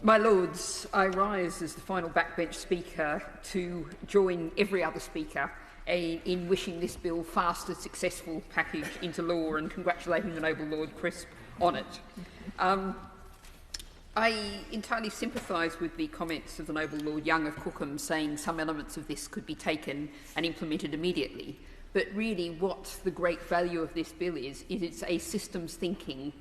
My Lords, I rise as the final backbench speaker to join every other speaker in wishing this bill fast and successful passage into law and congratulating the noble Lord Crisp on it. I entirely sympathise with the comments of the noble Lord Young of Cookham saying some elements of this could be taken and implemented immediately. But really what the great value of this bill is it's a systems thinking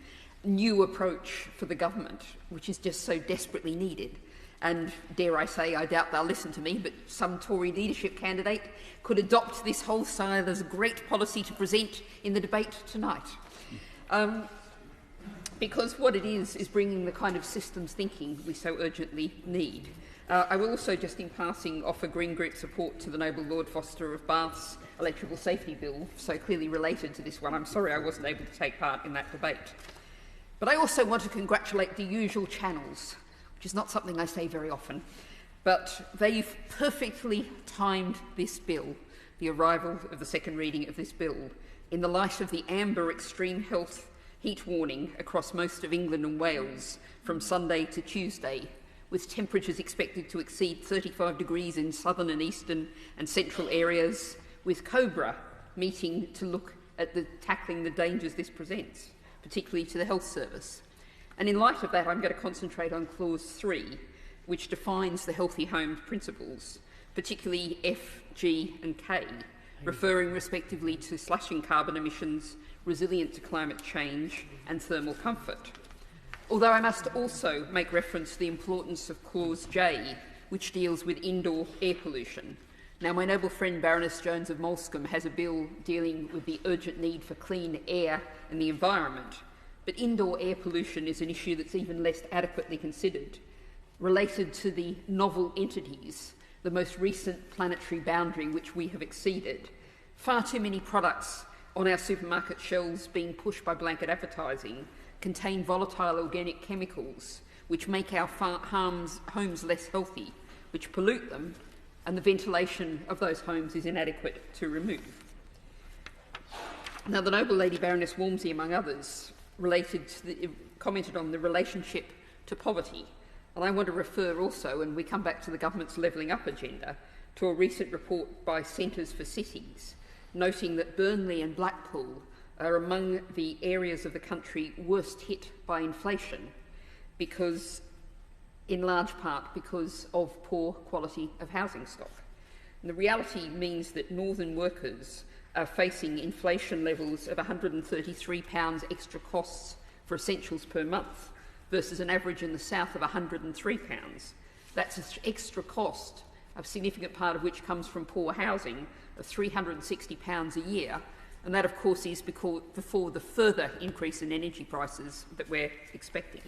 new approach for the government, which is just so desperately needed. And dare I say, I doubt they'll listen to me, but some Tory leadership candidate could adopt this wholesale as a great policy to present in the debate tonight. Because what it is bringing the kind of systems thinking we so urgently need. I will also, just in passing, offer Green Group support to the noble Lord Foster of Bath's electrical safety bill, so clearly related to this one. I'm sorry I wasn't able to take part in that debate. But I also want to congratulate the usual channels, which is not something I say very often, but they've perfectly timed this bill, the arrival of the second reading of this bill, in the light of the amber extreme health heat warning across most of England and Wales from Sunday to Tuesday, with temperatures expected to exceed 35 degrees in southern and eastern and central areas, with COBRA meeting to look at tackling the dangers this presents, particularly to the health service. And in light of that, I'm going to concentrate on Clause 3, which defines the healthy homes principles, particularly F, G and K, referring respectively to slashing carbon emissions, resilient to climate change and thermal comfort. Although I must also make reference to the importance of Clause J, which deals with indoor air pollution. Now, my noble friend Baroness Jones of Molescombe has a bill dealing with the urgent need for clean air and the environment, but indoor air pollution is an issue that's even less adequately considered, related to the novel entities, the most recent planetary boundary which we have exceeded. Far too many products on our supermarket shelves being pushed by blanket advertising contain volatile organic chemicals which make our homes less healthy, which pollute them, and the ventilation of those homes is inadequate to remove. Now, the noble Lady Baroness Walmsley, among others, commented on the relationship to poverty. And I want to refer also, and we come back to the government's levelling up agenda, to a recent report by Centres for Cities, noting that Burnley and Blackpool are among the areas of the country worst hit by inflation, because, in large part, because of poor quality of housing stock. And the reality means that northern workers are facing inflation levels of £133 extra costs for essentials per month versus an average in the south of £103. That's an extra cost, a significant part of which comes from poor housing, of £360 a year. And that, of course, is before the further increase in energy prices that we're expecting.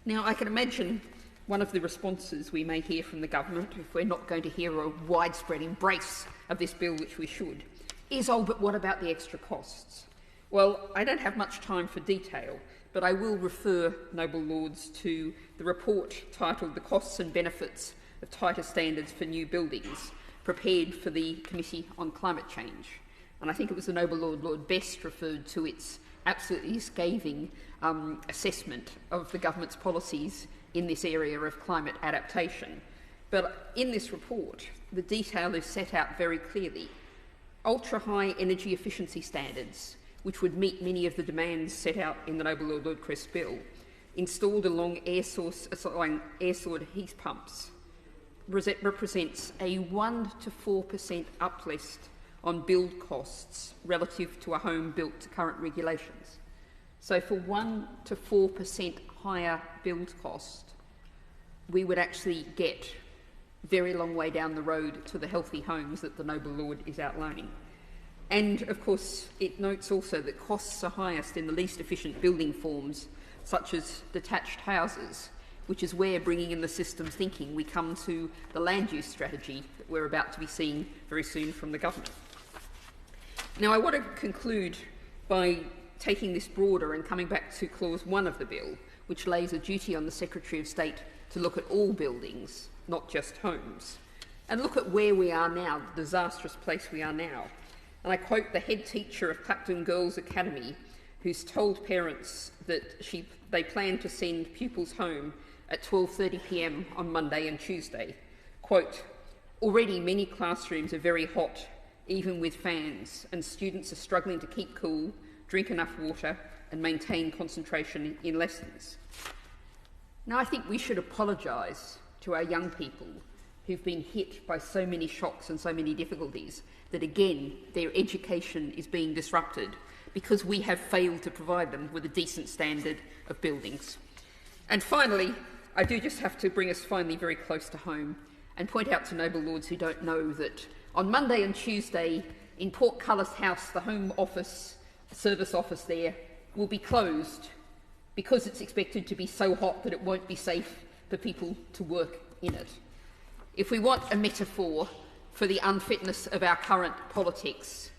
Now, I can imagine one of the responses we may hear from the government, if we're not going to hear a widespread embrace of this bill, which we should, is, oh, but what about the extra costs? Well, I don't have much time for detail, but I will refer, noble lords, to the report titled The Costs and Benefits of Tighter Standards for New Buildings, prepared for the Committee on Climate Change. And I think it was the noble Lord Best referred to its absolutely scathing assessment of the government's policies in this area of climate adaptation. But in this report, the detail is set out very clearly. Ultra-high energy efficiency standards, which would meet many of the demands set out in the noble Lord Crisp bill, installed along air-source heat pumps, represents a 1 to 4% uplift on build costs relative to a home built to current regulations. So for 1 to 4% higher build cost, we would actually get a very long way down the road to the healthy homes that the noble Lord is outlining. And, of course, it notes also that costs are highest in the least efficient building forms, such as detached houses, which is where, bringing in the systems thinking, we come to the land use strategy that we're about to be seeing very soon from the government. Now, I want to conclude by taking this broader and coming back to Clause 1 of the bill, which lays a duty on the Secretary of State to look at all buildings, not just homes, and look at where we are now, the disastrous place we are now. And I quote the head teacher of Clacton Girls Academy, who's told parents that they plan to send pupils home at 12:30 p.m. on Monday and Tuesday. Quote, "Already many classrooms are very hot, even with fans, and students are struggling to keep cool, drink enough water, and maintain concentration in lessons." Now, I think we should apologise to our young people who've been hit by so many shocks and so many difficulties that, again, their education is being disrupted because we have failed to provide them with a decent standard of buildings. And finally, I do just have to bring us finally very close to home and point out to noble lords who don't know that on Monday and Tuesday in Portcullis House, the Home Office, service office there, will be closed because it's expected to be so hot that it won't be safe for people to work in it. If we want a metaphor for the unfitness of our current politics,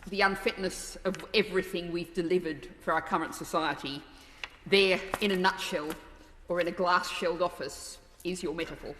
the unfitness of everything we've delivered for our current society, there, in a nutshell, or in a glass-shelled office, is your metaphor.